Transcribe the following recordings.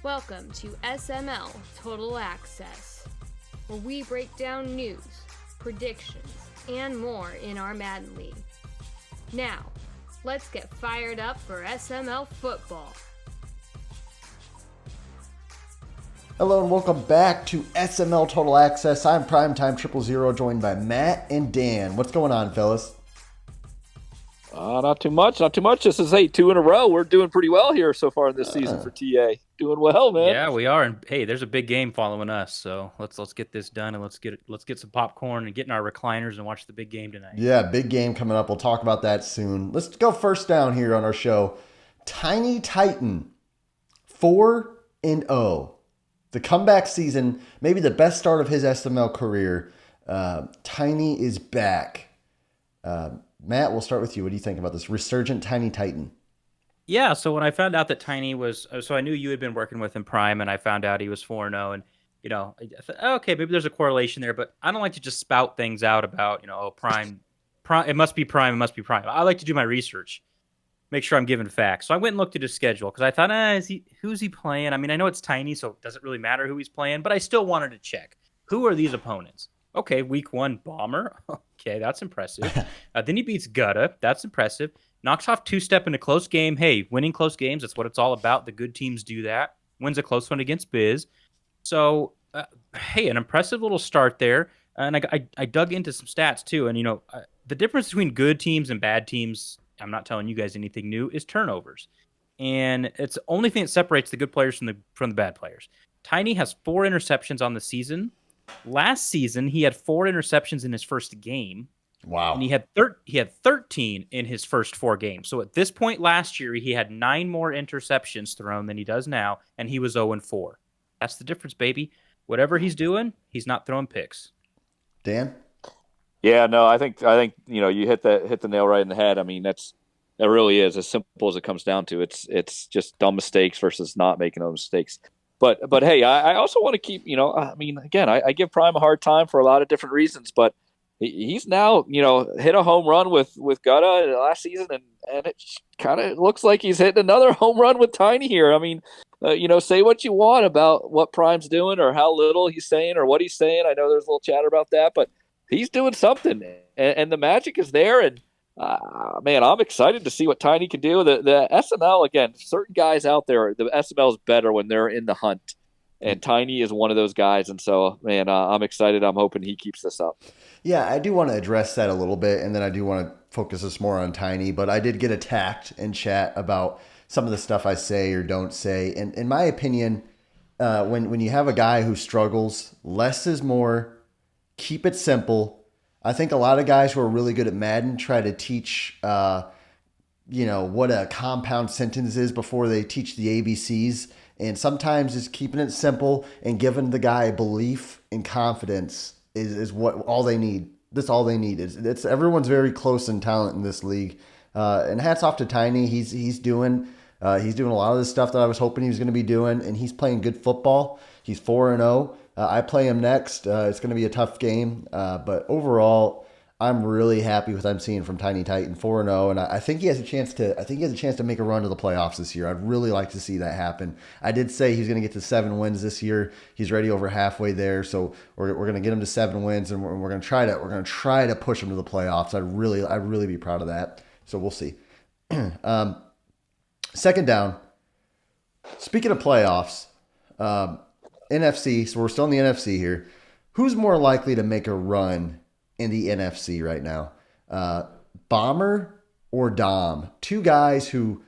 Welcome to SML Total Access, where we break down news, predictions, and more in our Madden League. Now, let's get fired up for SML football. Hello and welcome back to SML Total Access. I'm Primetime 000, joined by Matt and Dan. What's going on, fellas? Not too much. This is 2 in a row. We're doing pretty well here so far in this season for TA. Doing well, man. Yeah, we are. And hey, there's a big game following us, so let's get this done and let's get some popcorn and get in our recliners and watch the big game tonight. Yeah, big game coming up. We'll talk about that soon. Let's go first down here on our show. Tiny Titan, 4-0. The comeback season, maybe the best start of his SML career. Tiny is back. Matt, we'll start with you. What do you think about this resurgent Tiny Titan? Yeah, so when I found out that Tiny was, so I knew you had been working with him Prime, and I found out he was 4-0, and I thought, okay, maybe there's a correlation there, but I don't like to just spout things out about, Prime, it must be Prime. I like to do my research, make sure I'm giving facts. So I went and looked at his schedule because I thought, who's he playing? I mean, I know it's Tiny, so it doesn't really matter who he's playing, but I still wanted to check. Who are these opponents? Okay, week 1, Bomber. Okay, that's impressive. Then he beats Gutta. That's impressive. Knocks off two-step in a close game. Hey, winning close games, that's what it's all about. The good teams do that. Wins a close one against Biz. So, hey, an impressive little start there. And I dug into some stats, too. And, the difference between good teams and bad teams, I'm not telling you guys anything new, is turnovers. And it's the only thing that separates the good players from the bad players. Tiny has 4 interceptions on the season. Last season, he had 4 interceptions in his first game. Wow. And he had 13 in his first 4 games. So at this point last year, he had 9 more interceptions thrown than he does now, and he was 0-4. That's the difference, baby. Whatever he's doing, he's not throwing picks. Dan? Yeah, no, I think you hit the nail right in the head. I mean, that really is as simple as it comes down to. It's just dumb mistakes versus not making those mistakes. But hey, I also want to keep, again, I give Prime a hard time for a lot of different reasons, but he's now, hit a home run with Gutta last season, and it kind of looks like he's hitting another home run with Tiny here. I mean, say what you want about what Prime's doing or how little he's saying or what he's saying. I know there's a little chatter about that, but he's doing something, and the magic is there, and man, I'm excited to see what Tiny can do. The SML, again, certain guys out there, the SML is better when they're in the hunt. And Tiny is one of those guys. And so, man, I'm excited. I'm hoping he keeps this up. Yeah, I do want to address that a little bit, and then I do want to focus this more on Tiny. But I did get attacked in chat about some of the stuff I say or don't say. And in my opinion, when you have a guy who struggles, less is more. Keep it simple. I think a lot of guys who are really good at Madden try to teach, what a compound sentence is before they teach the ABCs. And sometimes just keeping it simple and giving the guy belief and confidence is what all they need. That's all they need. It's everyone's very close in talent in this league. And hats off to Tiny. He's doing a lot of the stuff that I was hoping he was going to be doing, and he's playing good football. He's 4-0. I play him next. It's going to be a tough game, but overall, I'm really happy with what I'm seeing from Tiny Titan, 4-0, and I think he has a chance to. I think he has a chance to make a run to the playoffs this year. I'd really like to see that happen. I did say he's going to get to 7 wins this year. He's already over halfway there, so we're going to get him to 7 wins, and we're going to try to push him to the playoffs. I'd really be proud of that. So we'll see. Second down. Speaking of playoffs. NFC, so we're still in the NFC here. Who's more likely to make a run in the NFC right now? Bomber or Dom? 2 guys who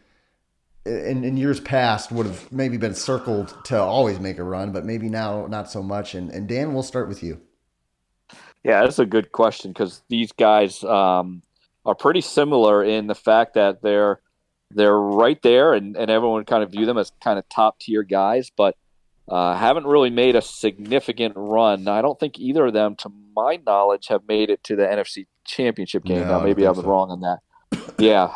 in years past would have maybe been circled to always make a run, but maybe now not so much. And Dan, we'll start with you. Yeah, that's a good question because these guys are pretty similar in the fact that they're right there and everyone kind of view them as kind of top tier guys, but haven't really made a significant run. I don't think either of them, to my knowledge, have made it to the NFC Championship game. No, now, maybe I was wrong on that. Yeah,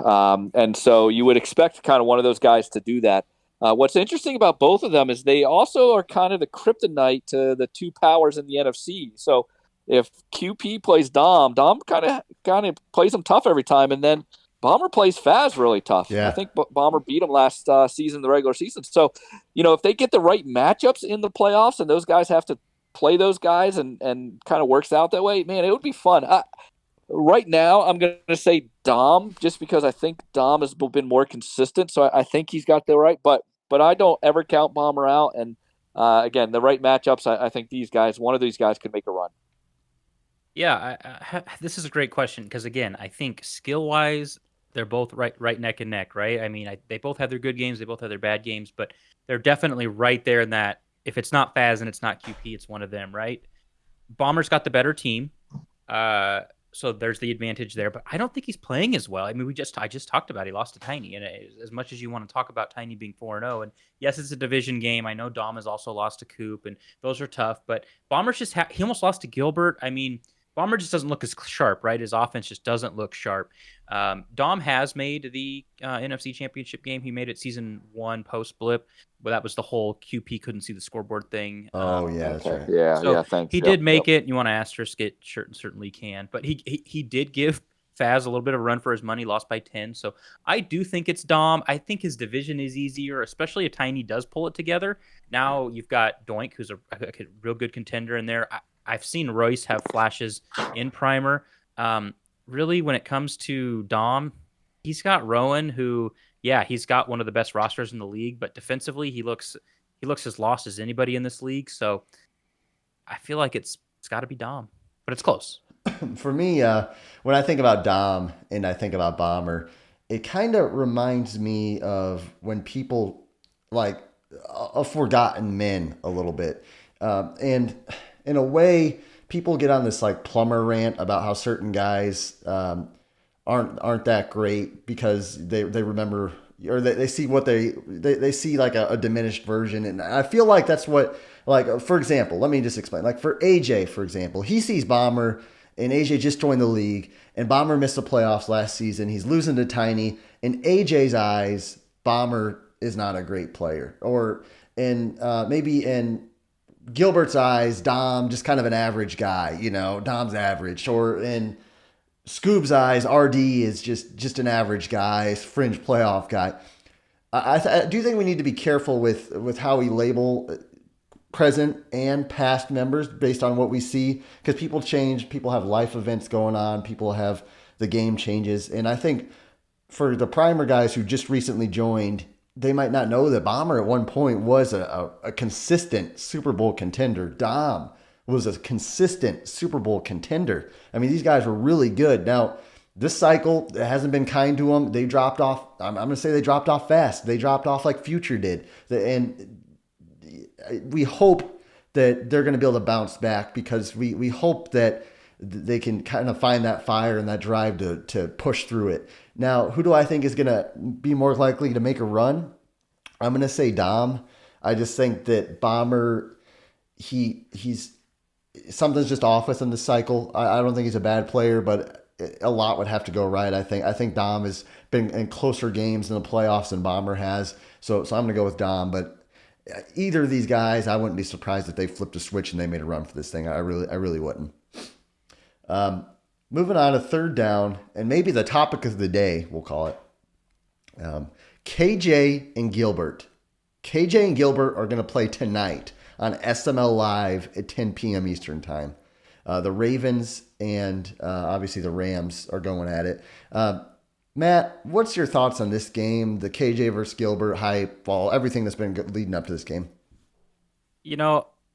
and so you would expect kind of one of those guys to do that. What's interesting about both of them is they also are kind of the kryptonite to the 2 powers in the NFC. So if QP plays Dom kind of plays him tough every time, and then Bomber plays Faz really tough. I Yeah. think Bomber beat him last season, the regular season. So, if they get the right matchups in the playoffs and those guys have to play those guys and kind of works out that way, man, it would be fun. Right now, I'm going to say Dom just because I think Dom has been more consistent. So I think he's got the right, but I don't ever count Bomber out. And again, the right matchups, I think one of these guys could make a run. Yeah, this is a great question because again, I think skill wise, they're both right neck and neck, right? I mean, they both have their good games, they both have their bad games, but they're definitely right there in that if it's not Faz and it's not QP, it's one of them, right? Bomber's got the better team, so there's the advantage there. But I don't think he's playing as well. I mean, I just talked about he lost to Tiny, and as much as you want to talk about Tiny being 4-0, and yes, it's a division game. I know Dom has also lost to Coop, and those are tough. But Bomber's he almost lost to Gilbert. I mean, Bomber just doesn't look as sharp, right? His offense just doesn't look sharp. Dom has made the NFC Championship game. He made it season 1 post blip, but that was the whole QP couldn't see the scoreboard thing. Oh yeah, that's right. Yeah, thanks. He did make it. You want to asterisk it? Certainly can. But he did give Faz a little bit of a run for his money. Lost by 10. So I do think it's Dom. I think his division is easier, especially if Tiny does pull it together. Now you've got Doink, who's a real good contender in there. I've seen Royce have flashes in Primer. Really, when it comes to Dom, he's got Rowan, who, yeah, he's got one of the best rosters in the league, but defensively, he looks as lost as anybody in this league. So I feel like it's got to be Dom, but it's close. For me, when I think about Dom and I think about Bomber, it kind of reminds me of when people like a forgotten men a little bit. And in a way, people get on this like plumber rant about how certain guys aren't that great because they remember or they see what they see like a diminished version. And I feel like that's what, like, for example, let me just explain. Like for AJ, for example, he sees Bomber and AJ just joined the league and Bomber missed the playoffs last season. He's losing to Tiny. In AJ's eyes, Bomber is not a great player. Or maybe in Gilbert's eyes, Dom just kind of an average guy, Dom's average. Or in Scoob's eyes, RD is just an average guy, fringe playoff guy. I do think we need to be careful with how we label present and past members based on what we see, because people change, people have life events going on, people have the game changes. And I think for the primer guys who just recently joined, they might not know that Bomber at one point was a consistent Super Bowl contender. Dom was a consistent Super Bowl contender. I mean, these guys were really good. Now, this cycle, it hasn't been kind to them. They dropped off. I'm going to say they dropped off fast. They dropped off like Future did. And we hope that they're going to be able to bounce back, because we hope that they can kind of find that fire and that drive to push through it. Now, who do I think is going to be more likely to make a run? I'm going to say Dom. I just think that Bomber, he's something's just off with him this cycle. I don't think he's a bad player, but a lot would have to go right. I think Dom has been in closer games in the playoffs than Bomber has. So I'm going to go with Dom. But either of these guys, I wouldn't be surprised if they flipped a switch and they made a run for this thing. I really wouldn't. Moving on to third down, and maybe the topic of the day, we'll call it. KJ and Gilbert. KJ and Gilbert are going to play tonight on SML Live at 10 p.m. Eastern Time. The Ravens and obviously the Rams are going at it. Matt, what's your thoughts on this game, the KJ versus Gilbert hype, everything that's been leading up to this game?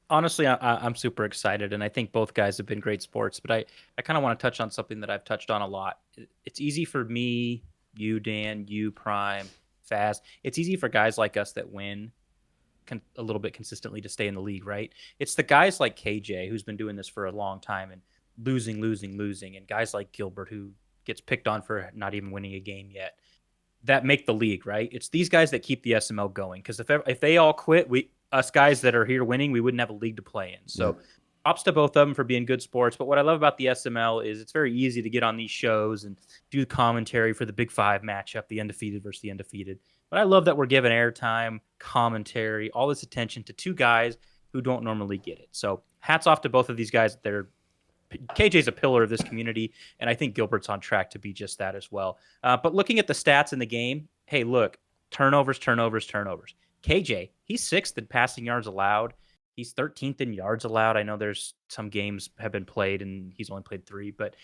Honestly, I'm super excited, and I think both guys have been great sports, but I kind of want to touch on something that I've touched on a lot. It's easy for me, you, Dan, you, Prime, Faz. It's easy for guys like us that win a little bit consistently to stay in the league, right? It's the guys like KJ, who's been doing this for a long time and losing, and guys like Gilbert, who gets picked on for not even winning a game yet, that make the league, right? It's these guys that keep the SML going, because if they all quit, us guys that are here winning, we wouldn't have a league to play in. So props to both of them for being good sports. But what I love about the SML is it's very easy to get on these shows and do commentary for the Big Five matchup, the undefeated versus the undefeated. But I love that we're giving airtime, commentary, all this attention to two guys who don't normally get it. So hats off to both of these guys. They're KJ's a pillar of this community, and I think Gilbert's on track to be just that as well. But looking at the stats in the game, hey, look, turnovers. KJ, he's 6th in passing yards allowed. He's 13th in yards allowed. I know there's some games have been played and he's only played 3, but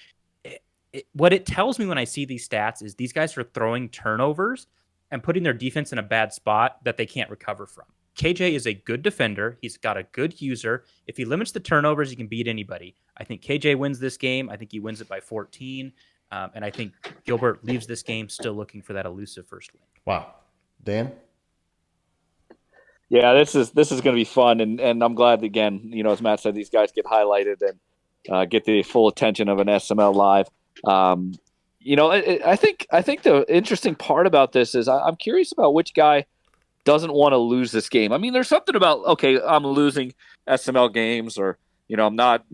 what it tells me when I see these stats is these guys are throwing turnovers and putting their defense in a bad spot that they can't recover from. KJ is a good defender. He's got a good user. If he limits the turnovers, he can beat anybody. I think KJ wins this game. I think he wins it by 14. And I think Gilbert leaves this game still looking for that elusive first win. Wow. Dan? Yeah, this is going to be fun, and I'm glad, again, as Matt said, these guys get highlighted and get the full attention of an SML Live. I think the interesting part about this is I'm curious about which guy doesn't want to lose this game. I mean, there's something about, okay, I'm losing SML games, or I'm not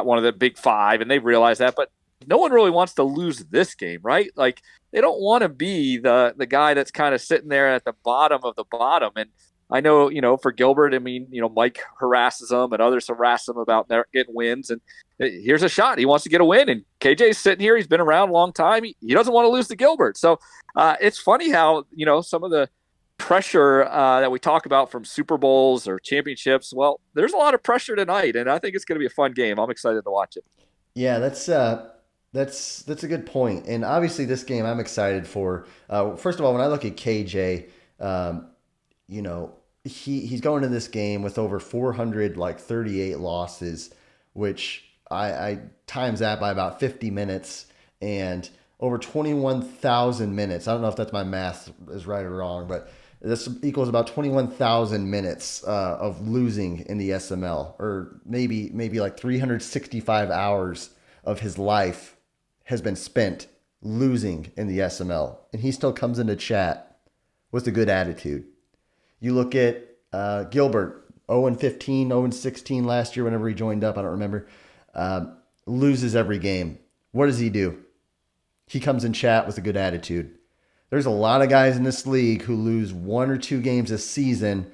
one of the big 5, and they realize that, but no one really wants to lose this game, right? Like, they don't want to be the guy that's kind of sitting there at the bottom of the bottom. And I know, for Gilbert, I mean, Mike harasses him and others harass him about getting wins. And here's a shot. He wants to get a win. And KJ's sitting here. He's been around a long time. He doesn't want to lose to Gilbert. So it's funny how, some of the pressure that we talk about from Super Bowls or championships, well, there's a lot of pressure tonight. And I think it's going to be a fun game. I'm excited to watch it. Yeah, that's a good point. And obviously this game I'm excited for. First of all, when I look at KJ, he's going into this game with over 438 losses, which I times that by about 50 minutes and over 21,000 minutes. I don't know if that's my math is right or wrong, but this equals about 21,000 minutes of losing in the SML, or maybe like 365 hours of his life has been spent losing in the SML, and he still comes into chat with a good attitude. You look at Gilbert, 0-15, 0-16 last year whenever he joined up. I don't remember. Loses every game. What does he do? He comes in chat with a good attitude. There's a lot of guys in this league who lose 1 or 2 games a season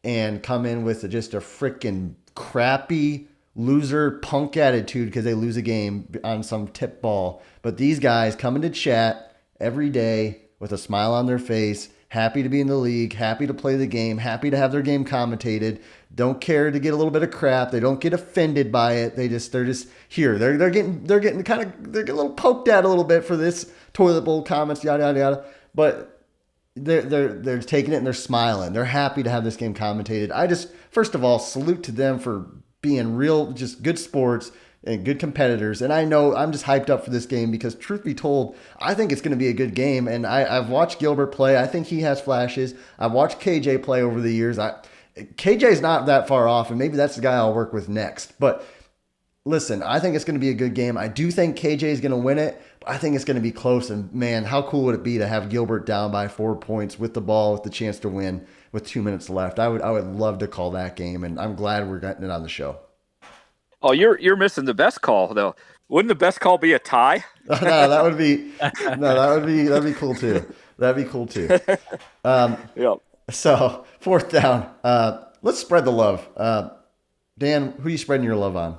and come in with just a freaking crappy loser punk attitude because they lose a game on some tip ball. But these guys come into chat every day with a smile on their face, happy to be in the league, happy to play the game, happy to have their game commentated, don't care to get a little bit of crap. They don't get offended by it. They're just here. They're getting a little poked at a little bit for this toilet bowl comments, yada yada yada. But they're taking it and they're smiling. They're happy to have this game commentated. I just, first of all, salute to them for being real, just good sports and good competitors. And I know I'm just hyped up for this game because, truth be told, I think it's going to be a good game. And I've watched Gilbert play. I think he has flashes. I've watched KJ play over the years. KJ's not that far off, and maybe that's the guy I'll work with next. But listen, I think it's going to be a good game. I do think KJ is going to win it, but I think it's going to be close. And man, how cool would it be to have Gilbert down by 4 points with the ball, with the chance to win with 2 minutes left? I would love to call that game, and I'm glad we're getting it on the show. Oh, you're missing the best call though. Wouldn't the best call be a tie? No, that'd be cool too. That'd be cool too. Yep. So 4th down. Let's spread the love. Dan, who are you spreading your love on?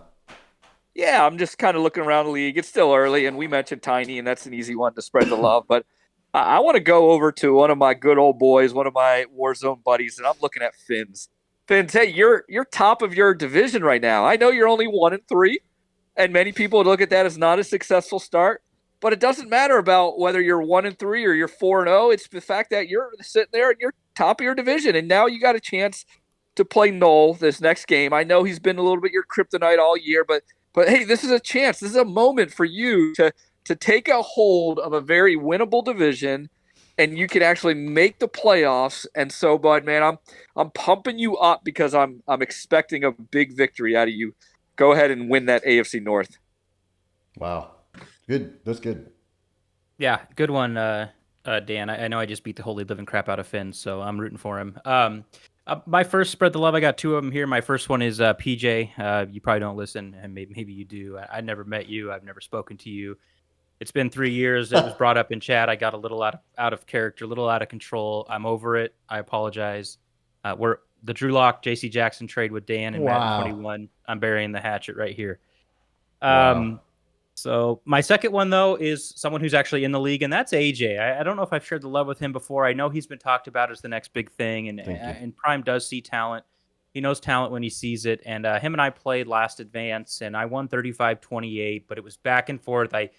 Yeah, I'm just kind of looking around the league. It's still early, and we mentioned Tiny, and that's an easy one to spread the love. But I want to go over to one of my good old boys, one of my Warzone buddies, and I'm looking at Finns. Finns, hey, you're top of your division right now. I know you're only 1-3, and many people would look at that as not a successful start. But it doesn't matter about whether you're 1-3 or you're 4-0. It's the fact that you're sitting there and you're top of your division, and now you got a chance to play Noel this next game. I know he's been a little bit your kryptonite all year, but hey, this is a chance. This is a moment for you to take a hold of a very winnable division, and you can actually make the playoffs. And so, bud, man, I'm pumping you up because I'm expecting a big victory out of you. Go ahead and win that AFC North. Wow. Good. That's good. Yeah, good one, Dan. I know I just beat the holy living crap out of Finn, so I'm rooting for him. My first spread the love, I got 2 of them here. My first one is PJ. You probably don't listen, and maybe you do. I never met you. I've never spoken to you. It's been 3 years. It was brought up in chat. I got a little out of character, a little out of control. I'm over it. I apologize. We're the Drew Lock, J.C. Jackson trade with Dan and Matt 21. I'm burying the hatchet right here. Wow. So my second one, though, is someone who's actually in the league, and that's AJ. I don't know if I've shared the love with him before. I know he's been talked about as the next big thing, Thank you. and Prime does see talent. He knows talent when he sees it. And him and I played last advance, and I won 35-28, but it was back and forth. I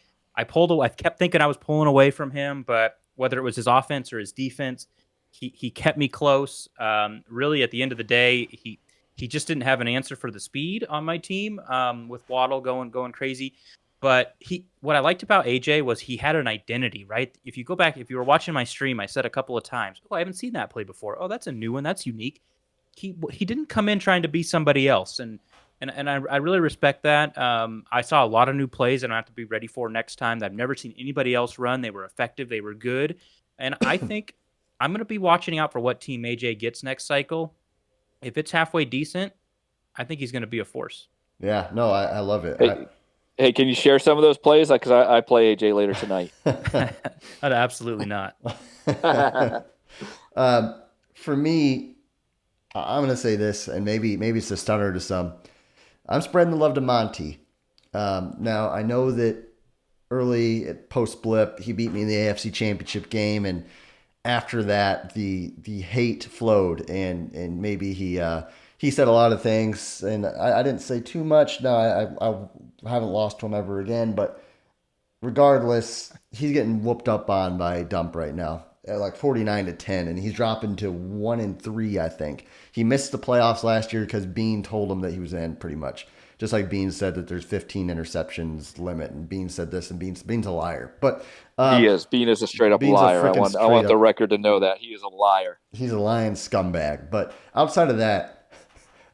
pulled away. I kept thinking I was pulling away from him, but whether it was his offense or his defense, he kept me close. Really, at the end of the day, he just didn't have an answer for the speed on my team, with Waddle going crazy. But what I liked about AJ was he had an identity, right? If you go back, if you were watching my stream, I said a couple of times, "Oh, I haven't seen that play before. Oh, that's a new one. That's unique." He didn't come in trying to be somebody else, and I really respect that. I saw a lot of new plays, and I have to be ready for next time that I've never seen anybody else run. They were effective. They were good, and I think I'm going to be watching out for what team AJ gets next cycle. If it's halfway decent, I think he's going to be a force. Yeah, no, I love it. Hey, can you share some of those plays? Because I play AJ later tonight. Absolutely not. For me, I'm going to say this, and maybe it's a stunner to some. I'm spreading the love to Monty. Now, I know that early at post blip, he beat me in the AFC Championship game, and after that, the hate flowed, and maybe he said a lot of things, and I didn't say too much. No, I haven't lost to him ever again, but regardless, he's getting whooped up on by Dump right now at like 49-10, and he's dropping to 1-3, I think. He missed the playoffs last year because Bean told him that he was in, pretty much. Just like Bean said that there's 15 interceptions limit, and Bean said this, and Bean's a liar. But he is. Bean is a straight up liar. I want the record to know that he is a liar. He's a lying scumbag. But outside of that,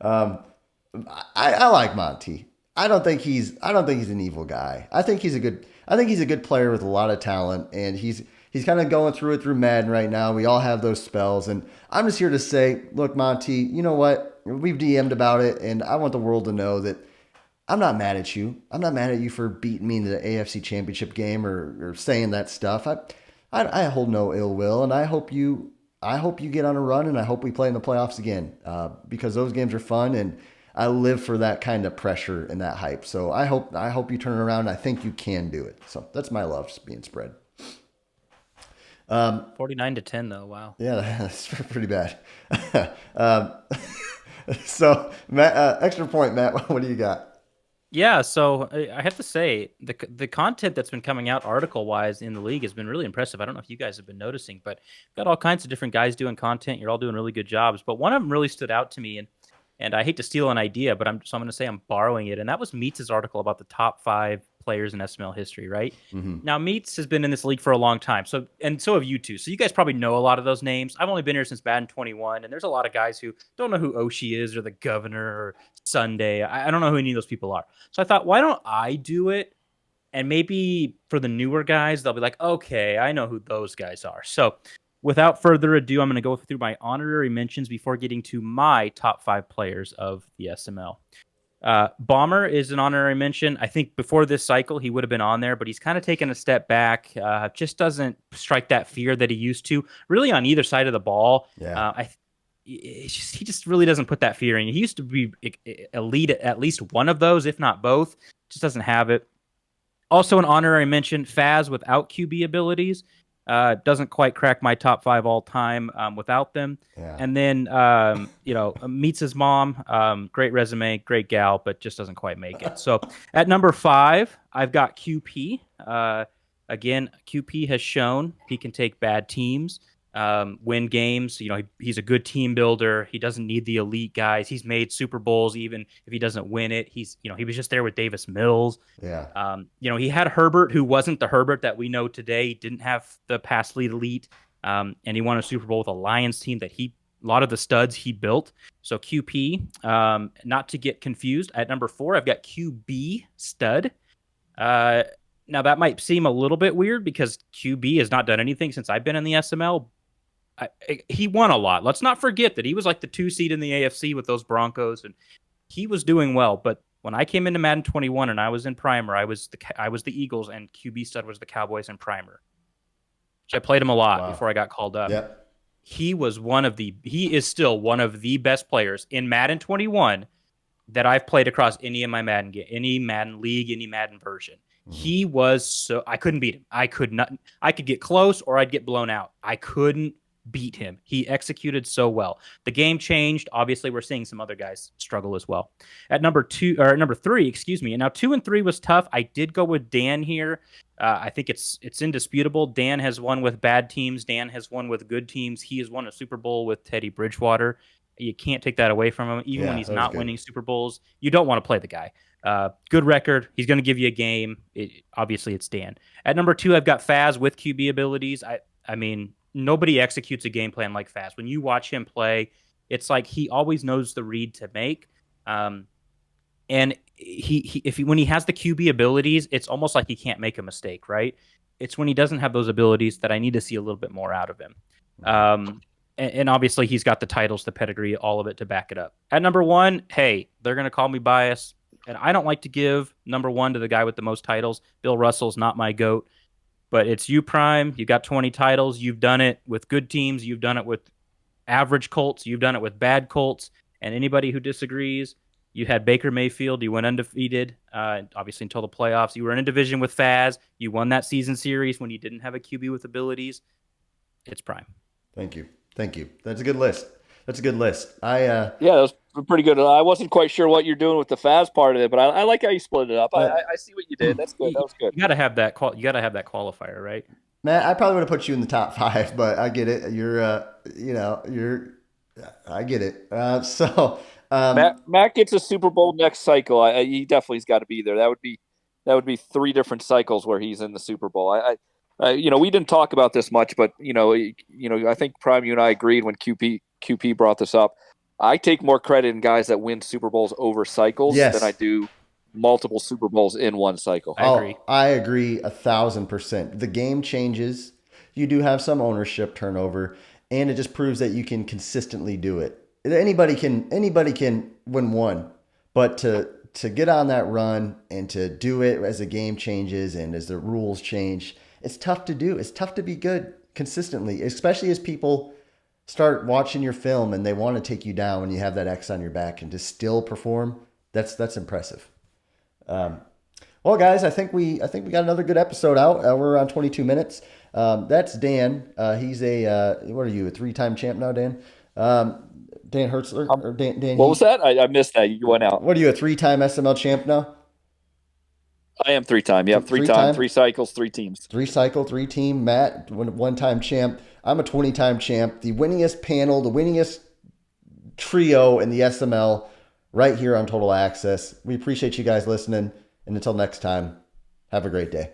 I like Monty. I don't think he's an evil guy. I think he's a good player with a lot of talent, and he's kind of going through it through Madden right now. We all have those spells, and I'm just here to say, look, Monty, you know what? We've DM'd about it, and I want the world to know that I'm not mad at you. I'm not mad at you for beating me in the AFC Championship game or saying that stuff. I hold no ill will, and I hope you get on a run, and I hope we play in the playoffs again, because those games are fun, and I live for that kind of pressure and that hype. So I hope you turn it around. I think you can do it. So that's my love being spread. 49-10 though. Wow. Yeah, that's pretty bad. So Matt, extra point, Matt. What do you got? Yeah, so I have to say the content that's been coming out article wise in the league has been really impressive. I don't know if you guys have been noticing, but got all kinds of different guys doing content. You're all doing really good jobs, but one of them really stood out to me, and I hate to steal an idea, but I'm going to say I'm borrowing it, and that was Meats' article about the top 5 players in SML history, right? Mm-hmm. Now, Meats has been in this league for a long time, so have you two. So you guys probably know a lot of those names. I've only been here since Madden 21, and there's a lot of guys who don't know who Oshie is or the Governor or Sunday. I don't know who any of those people are. So I thought, why don't I do it? And maybe for the newer guys, they'll be like, okay, I know who those guys are. So without further ado, I'm going to go through my honorary mentions before getting to my top 5 players of the SML. Bomber is an honorary mention. I think before this cycle, he would have been on there, but he's kind of taken a step back. Just doesn't strike that fear that he used to, really on either side of the ball. Yeah. He just really doesn't put that fear in. He used to be elite at least one of those, if not both. Just doesn't have it. Also an honorary mention, Faz without QB abilities. Doesn't quite crack my top 5 all time without them. Yeah. And then, meets his mom. Great resume, great gal, but just doesn't quite make it. So at number 5, I've got QP. Again, QP has shown he can take bad teams, win games. He's a good team builder. He doesn't need the elite guys. He's made Super Bowls even if he doesn't win it. He was just there with Davis Mills. Yeah. He had Herbert, who wasn't the Herbert that we know today. He didn't have the pass lead elite, and he won a Super Bowl with a Lions team that a lot of the studs he built. So QP, not to get confused. At number 4, I've got QB stud. Now that might seem a little bit weird because QB has not done anything since I've been in the SML. He won a lot. Let's not forget that he was like the 2 seed in the AFC with those Broncos, and he was doing well. But when I came into Madden 21 and I was in Primer, I was the Eagles, and QB stud was the Cowboys in Primer. I played him a lot before I got called up. Yep. He is still one of the best players in Madden 21 that I've played across any of my Madden game, any Madden league, any Madden version. He was I couldn't beat him. I could get close or I'd get blown out. I couldn't beat him. He executed so well. The game changed. Obviously, we're seeing some other guys struggle as well. At number 3, excuse me. And now 2 and 3 was tough. I did go with Dan here. I think it's indisputable. Dan has won with bad teams. Dan has won with good teams. He has won a Super Bowl with Teddy Bridgewater. You can't take that away from him. Even when he's not winning Super Bowls, you don't want to play the guy. Good record. He's going to give you a game. Obviously, it's Dan. At number 2, I've got Faz with QB abilities. I mean, nobody executes a game plan like Faz. When you watch him play, it's like he always knows the read to make. And when he has the QB abilities, it's almost like he can't make a mistake, right? It's when he doesn't have those abilities that I need to see a little bit more out of him. And obviously, he's got the titles, the pedigree, all of it to back it up. At number 1, hey, they're going to call me biased. And I don't like to give number 1 to the guy with the most titles. Bill Russell's not my GOAT. But it's you, Prime. You got 20 titles. You've done it with good teams. You've done it with average Colts. You've done it with bad Colts. And anybody who disagrees, you had Baker Mayfield. You went undefeated, obviously, until the playoffs. You were in a division with Faz. You won that season series when you didn't have a QB with abilities. It's Prime. Thank you. That's a good list. Yeah, that was pretty good. I wasn't quite sure what you're doing with the Faz part of it, but I like how you split it up. I see what you did. That's good. That was good. You got to have that. You got to have that qualifier, right? Matt, I probably would have put you in the top 5, but I get it. I get it. Matt gets a Super Bowl next cycle. He definitely's got to be there. That would be 3 different cycles where he's in the Super Bowl. We didn't talk about this much, but I think Prime, you and I agreed when QP brought this up. I take more credit in guys that win Super Bowls over cycles than I do multiple Super Bowls in one cycle. I agree 1,000%. The game changes. You do have some ownership turnover, and it just proves that you can consistently do it. Anybody can win one, but to get on that run and to do it as the game changes and as the rules change, it's tough to do. It's tough to be good consistently, especially as people start watching your film and they want to take you down when you have that X on your back, and to still perform. That's impressive. Well, guys, I think we got another good episode out. We're around 22 minutes. That's Dan. He's a what are you, a 3-time champ now, Dan? Dan Hertzler or Dan? What was that? I missed that. You went out. What are you, a 3-time SML champ now? I am 3-time. Yeah, 3-time, 3 cycles, 3 teams. 3 cycle, 3 team. Matt, 1-time champ. I'm a 20-time champ. The winningest panel, the winningest trio in the SML, right here on Total Access. We appreciate you guys listening. And until next time, have a great day.